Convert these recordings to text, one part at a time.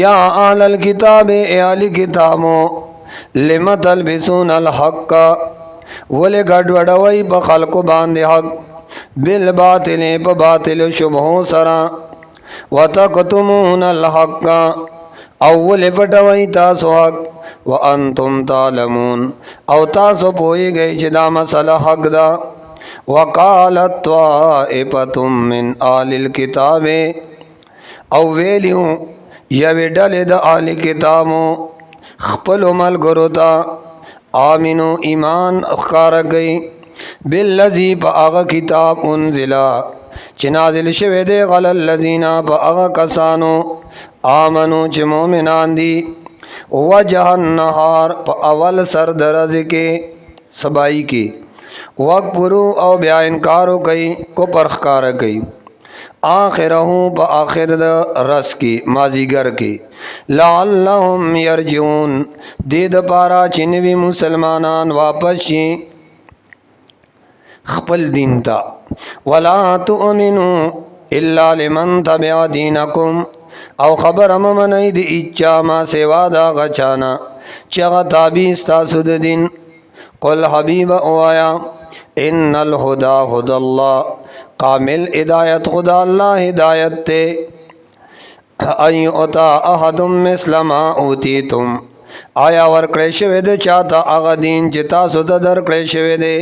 یا اہل الکتاب اے اہل کتابو لم تلبسون الحق ولے گډوډوي په خلقو باندې حق بالباطل په باطل شبهو سرا وتکتمون الحق اول پټوي تاسو حق وانتم تعلمون او تاسو پوهیږئ چې دا مسله حق ده. وقالت طائفة من آل الكتاب او ویلیو یوی ډلې د آل کتابو خپلو ملګرو ته آمنو ایمان ښکاره کړئ بالذي په هغه کتاب انزلا چې نازل شوی دی علی الذین په هغه کسانو آمنو چې مؤمنان دي وجه النهار په اول سر د ورځې کې سبائی کې وکفروا او بیا انکارو کوي کو پرخکاره کوي آخرہو پا آخر دا رس کی مازیگر کی لعلہم یرجعون دید پارا چنوی مسلمانان واپس شی خپل دین تا ولا تؤمنوا الا لمن تبع دینکم او خبر ممنی دی اچا ما سوا دا غچانا چغا تابی استاسو دا دین قل حبیب اوایا ان الہدا ہدا اللہ کامل ہدایت خدا اللہ ہدایت تے ان یعطا احد مثل ما اوتیتم آیا ورکړی شوی دی چاته هغه دین چې تاسو ته درکړی شوی دی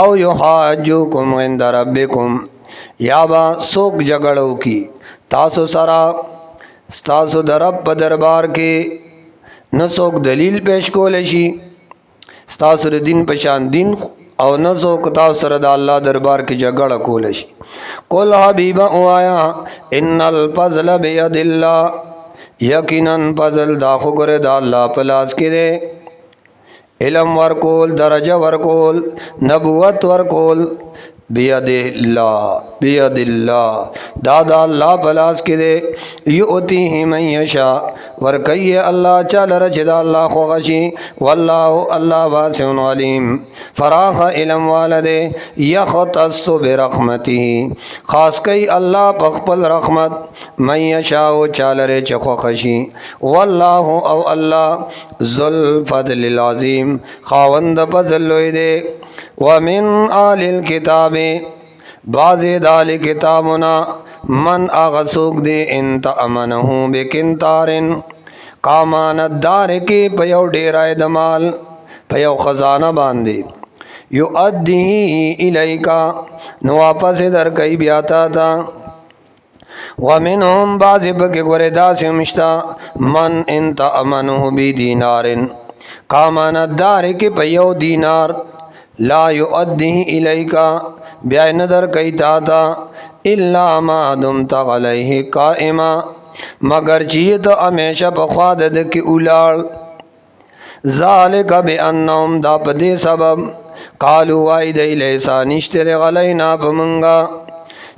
او یحاجوکم عند ربکم یا با څوک جګړه وکړي تاسو سره ستاسو د رب په دربار کې نه څوک دلیل پیش کولی شي ستاسو د دین په شان دین او نه څوک تاسو سره د الله دربار کې جګړه کولی شي. قل حبیب اوایا ان الفضل بید الله یقینا فضل دا خو ګوره د الله په لاس کې دی علم ورکول درجه ورکول نبوت ورکول بید اللہ دا اللہ پلاس کے دے یؤتیہ من یشا ورکی اللہ چال رچ دا اللہ خوغشی واللہ اللہ واسع علیم فراخ علم والدے یختص برحمتی خاص کئی اللہ پخپل رحمت من یشا چال رچ خوغشی واللہ او اللہ ذو الفضل العظیم خاوند فضل دے ومن آل الكتاب بعض دال کتابنا من اغسوک دے انت امنہو بکنتارن کامانت دار کی پیو ڈیرائے دمال پیو خزانہ باندے یو ادھی الیکا نواپس در کئی بیاتا تھا ومنہم بعض بک گردہ سے مشتا من انت امنہو بی دینارن کامانت دار کی پیو دینار لا یؤدیہ الیکا بیا ندر کئی تاتا الا ما دمت علیہ قائما مگر چیت ہمیشہ بخوادد کی اولار ذالک بانہم دا پدے سبب قالو آئی دی لیسا نشتر غلینا پمنگا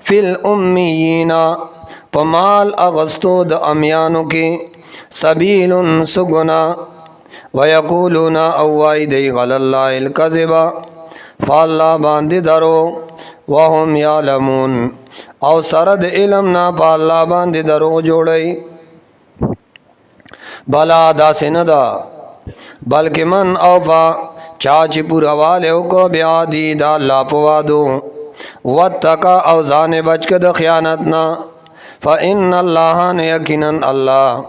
فی الامیین پمال اغسطو دا امیانو کے سبیل سگنا وَيَقُولُونَ اَوَّائِ دَيْ غَلَ اللَّهِ الْكَذِبَ فَاللَّهِ باندِ درو وَهُمْ يَعْلَمُونَ او سرد علمنا فاللہ باندِ درو جوڑئی بلا دا سندا بلکہ من اوفا چاچ پورا والیو کو بیادی دا اللہ پوادو واتقا او زان بچ کد خیانتنا فَإِنَّ اللَّهَ يَقِنًا اللَّهِ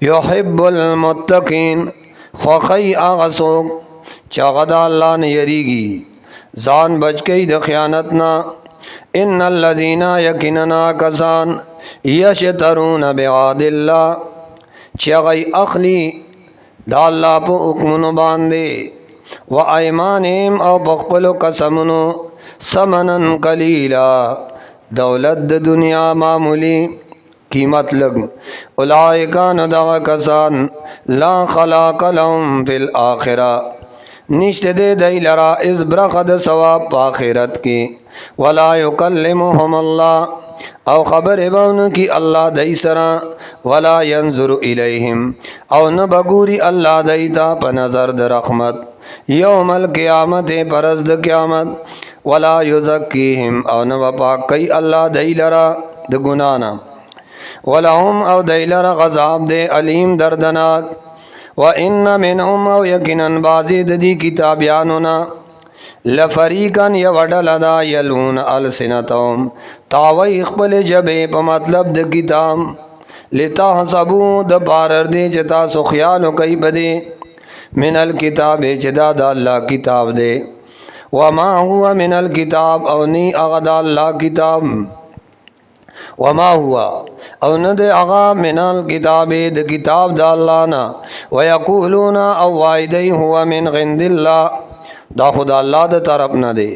يُحِبُّ الْمُتَّقِينَ خوخی آغا سوک چاغدا اللہ نے یریگی زان بچ گئی د خیانتنا ان الذین یقیننا کسان یشترون بعهد اللہ چاغی اخلی دا اللہ پو حکمنو باندے و ایمانیم او بخپلو قسمنو سمنن قلیلا دولت د دنیا معمولی قیمت لگ اولائکان دا کسان لا خلاق لهم فی الآخرہ نشت دے دی لرا از برخد ثواب پاخرت کی ولا یکلمهم اللہ او خبر بون کی اللہ دی سرا ولا ینظر الیہم او نبگوری اللہ دیتا پنظر در رحمت یوم القیامت پرزد قیامت ولا یزکیہم او نبپاک کئی اللہ دی لرا د گنانا ولهم او دیلر غضاب دے علیم دردناک وان منهم او یقینا بعضی د دې کتابیانونا لفریقا یوډل دا یلون السنتهم تاوی خپل جبه په مطلب د کتاب لتحسبوا د بارر دې چې تاسو خیال کوي بده من الکتاب چې دا د الله کتاب دی وما هو من الكتاب او نی اغا دا اللہ کتاب وما هو او ند اغا من الكتاب دا کتاب دا اللہ نا ویقولون او وائدی هو من غند اللہ دا خدا اللہ دا طرف نا دے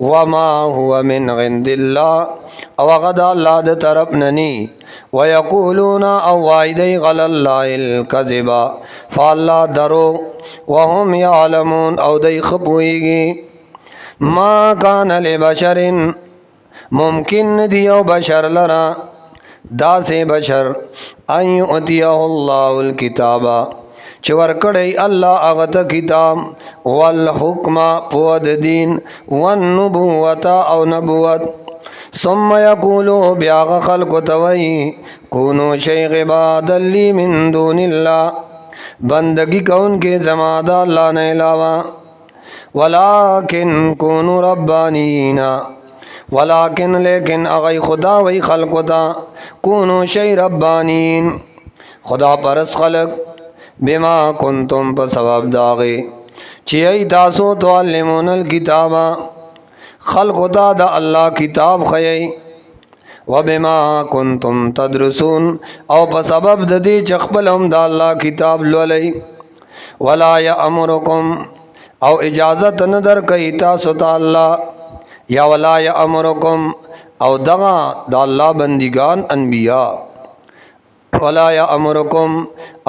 وما هو من غند اللہ او اغا دا اللہ دا طرف ننی ویقولون او وائدی غل اللہ الكذبا فاللہ درو وهم یعلمون او دی خپوئیگی ما کان لبشر ممکن دیو بشر لرا دا سے بشر ان یؤتیہ اللہ الکتاب چور کڑی اللہ اغت کتاب والحکم پود دین والنبوت او نبوت ثم یقولو بیاغ خلق توئی کونو شیخ عباد لی من دون اللہ بندگی کون کے زمادہ اللہ نے علاوہ ولیکن کونو ربانینا ولیکن لیکن اغی خدا وی خلق دا کونو شی ربانین خدا پرس خلق بما کنتم پا سبب داغی چیئی تاسو تعلمون الکتابا خلق دا اللہ کتاب خیئی وبما کنتم تدرسون او پا سبب دی چخبلهم دا اللہ کتاب لولی ولا یامرکم او اجازت ندر کئی تاسو تا اللہ یا ولا یامرکم او دغا دا اللہ بندگان انبیاء ولا یامرکم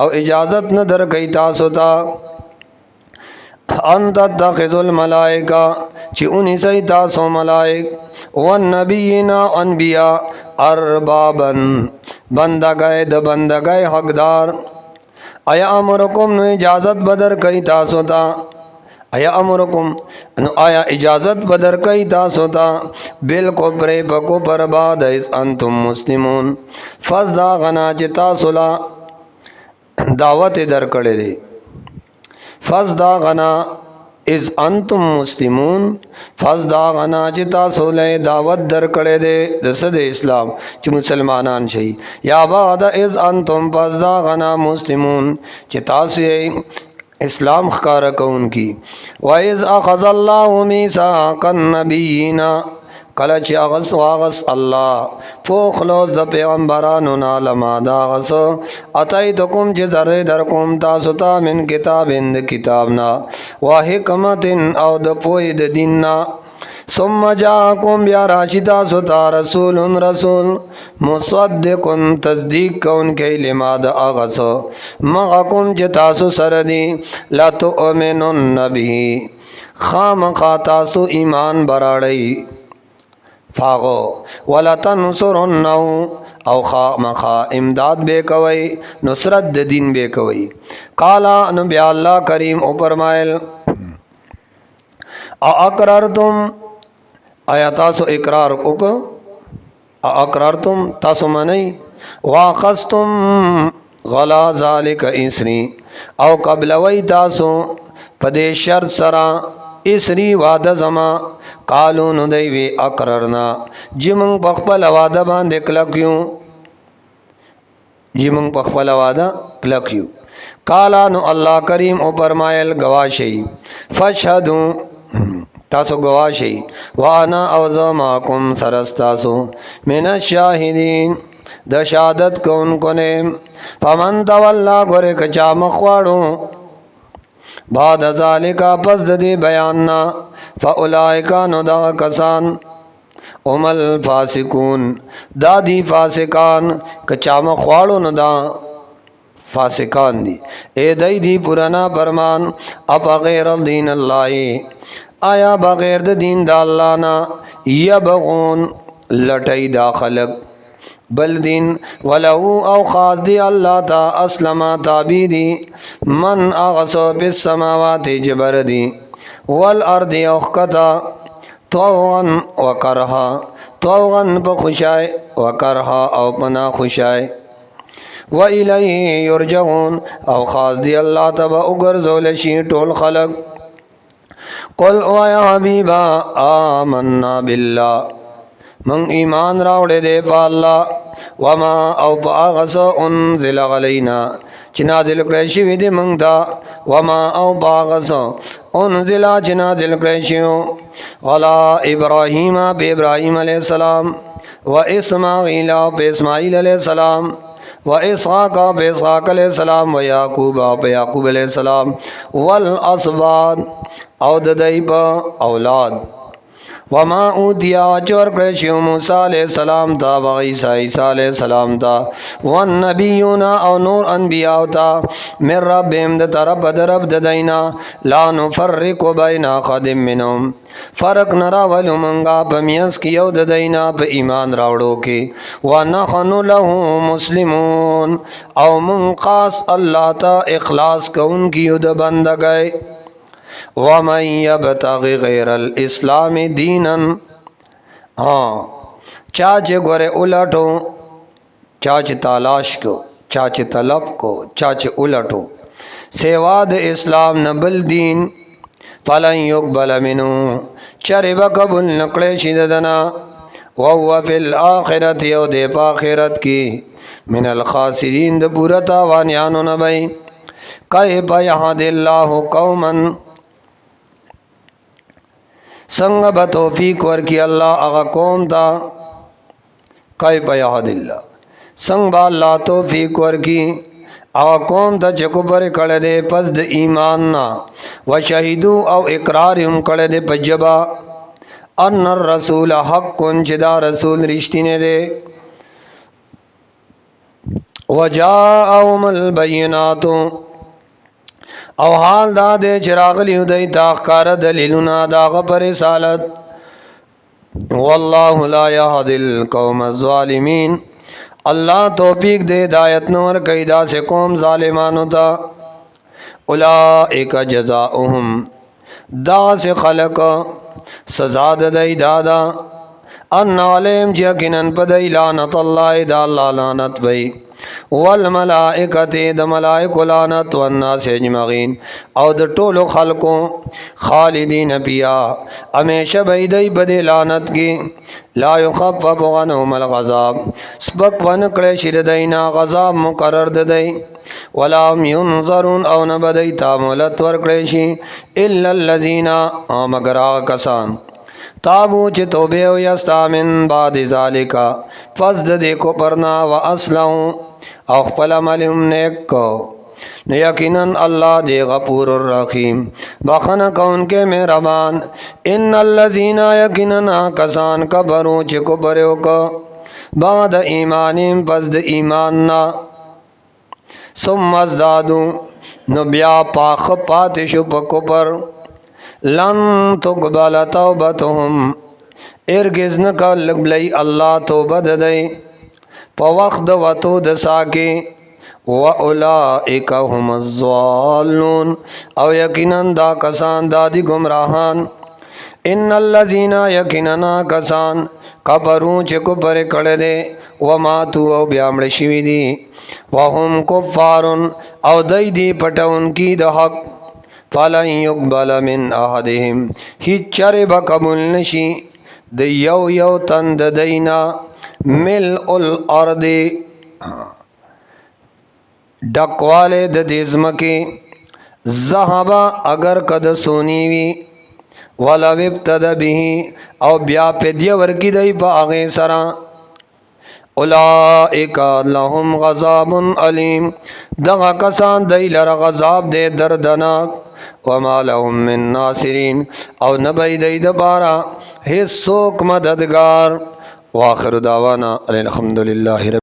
او اجازت ندر کئی تاسو تا ان تتخذوا الملائکہ چی انہی سی تاسو ملائک والنبیین انبیاء اربابا بندگائے د بندگائے حقدار ایا امرکم نو اجازت بدر کئی تاسو تا ایا امرکم نو آیا اجازت بدر کئی تاسو تا بالکفر پکو پر بعد اس انتم مسلمون فزدا غنا چی تاسو لا دعوت در کڑے دے فزدا غنا از انتم مسلمون فزدا غنا چی تاسو لے دعوت در کڑے دے دسد اسلام چی مسلمانان شئی یا بعد از انتم فزدا غنا مسلمون چی تاسو اسلام خکارہ کون کی وَإِذْ أَخَذَ اللَّهُ مِيثَاقَ النَّبِيِّينَ کلچ اغس واغس اللہ فوخلوز دا پیغمبرانو نالما دا غس اتیتکم چی ذر درکم تاستا من کتابن دا کتابنا وحکمت او دا پوید دیننا ثم جاکم بیا راشتا ستا رسول رسول مصدقن تصدیق کون کے لما دا اغس مغاکم چی تاسو سردی لتؤمنن نبی خام خاتاسو ایمان براڑی فاغو ولا تنصرنه او خامخا امداد بے کوئی نصرت دین بے کوئی قالا نبی اللہ کریم او فرمائل اقررتم آیا تاسو اقرار اکو اقررتم تاسو منی واخستم غلا ذالک اسری او قبلوی تاسو پدے شرط سرا اسری وعدہ زما قالو نو دیوی اقررنا جمنگ پخپل وعدہ باندے کلکیوں جمنگ پخپل وعدہ کلکیوں قالا نو اللہ کریم او فرمائل گواشی فشہدوں تاسو گواشی وانا اوزو ماکم سرستاسو من الشاہدین دا شہادت کون کونیم فمن تولا گورے کچا مخواڑو بعد ذالکا پس دی بیاننا فاولائکا نو دا کسان ام الفاسقون دا دی فاسقان کچا مخواڑو نو دا فاسقان دی اے دی پرانا فرمان اپا غیر دین اللہ آیا بغیر دین دا اللہ نا یبغون لٹائی دا خلق بل دین ولہو او خاص دی اللہ تا اسلما تابی دی من اغسو پس سماوات جبر دی والارد اوخکتا طوعا وکرها، طوعا په خوشای، وکرها او پنا خوشای. و الیه یرجعون او خاص دی الله تبا وګرځول شي ټول خلق. قل او یا حبیبا آمنا بالله، من ایمان راوړې دې په الله، وما او باغس انزل علینا چې نازل کړی شوی دی موږ ته، وما او باغس انزل چې نازل کړی شوی علی ابراهیم په ابراهیم علیه السلام، و اسماعیل په اسماعیل علیه السلام، و اسحاق په اسحاق علیه السلام، و یعقوب په یعقوب علیه السلام، والاسباط او د دای په اولاد. وما اوتیا چور کړی شو موسی علیہ السلام تا و عیسی علیہ السلام تا والنبیون او نور انبیاء تا من ربهم د طرف درب د دینا لا نفرق بین احد منهم، فرق نرا ولو منگا پمیس کی یو د دینا په ایمان راوړو کې، ونحن له مسلمون او من خاص الله تا اخلاص کون کی یو د بندګۍ. ومن یبتغی غیر الاسلام دینا، چاچ گورے الٹو، چاچ تلاش کو، چاچ طلب کو، چاچ الٹو سواد اسلام نبل دین، فلن یقبل منه چرب قبول نکڑے شددنا، وهو فی الاخرت یو دے پا آخرت کی من الخاسرین د پورا تاوانیانو نبی. کیف یهدی اللہ قوما، سنگ با توفیق ورکی اللہ اغا قوم تا، کیف یهدی اللہ سنگ با اللہ توفیق ورکی اغا قوم تا چکو پر کڑے دے پس د ایمان نا، و شہیدو او اقراریم کڑے دے پجبا ان الرسول حق کن چدا رسول رشتینے دے، و جاءهم البیناتو او حال دا دے چراغ لیو دی تاخکار دلیلنا داغ پر رسالت. واللہ لا یهدی القوم الظالمین، اللہ توفیق دے ہدایت نور قیدہ سے قوم ظالمانو تا. اولئک جزاؤہم دا سے خلق سزا دی دادا، ان علیم یقیناً پدی لعنت اللہ دا اللہ لعنت بی، والملائکت د ملائک لعنت، والناس اجمعین او د ټولو خلقو، خالدین فیہا ہمیشہ بیدی بدی لعنت کی، لا یخفف عنہم العذاب سپک ونکڑے شر دینا غذاب مقرر دی، ولا هم ینظرون او نبدی تامولت ورکڑے شی، الا الذین مگر آغا کسان تابو چه توبه و یستا من بعد ذالکا پس دے کو پرنا و اصلحو او خپل عملهم نیک کو، یقیناً اللہ دے غفور الرحیم بخنا کون کے مہربان. ان الذین یقیناً کسان کبرو چه کبرو کو بعد ایمانیم پس د ایماننا، ثم ازدادو نو بیا پاخ پاتشو پا کپر، لن تقبل توبتهم ارگز نقبلی اللہ توبت دے پا وقت وطو دساکی، وَأُولَئِكَ هُمُ الضَّالُّونَ او یقیناً دا کسان دادی گمراہان. ان الذین یقیناً کسان کفرون چه کفر کڑے دے وماتو او بیامڑ شوی دی، وهم کفارن او دی پٹون کی دا حق، فلن یقبل من احدهم ہیچ چرے با قبول نشی دی یو تند دینا، ملء الارض ڈکوالے د دیزمکی، ذہبا اگر کد سونیوی، ولو ابتد به او بیا پیدیا ورکی دی پا آغی سرا. اولئک لهم غضاب علیم دغا کسان دی لر غضاب دے دردناک، وما لهم من ناصرین او نبی دی دبارا حصوک مددگار. واخر دعوانا الحمدللہ.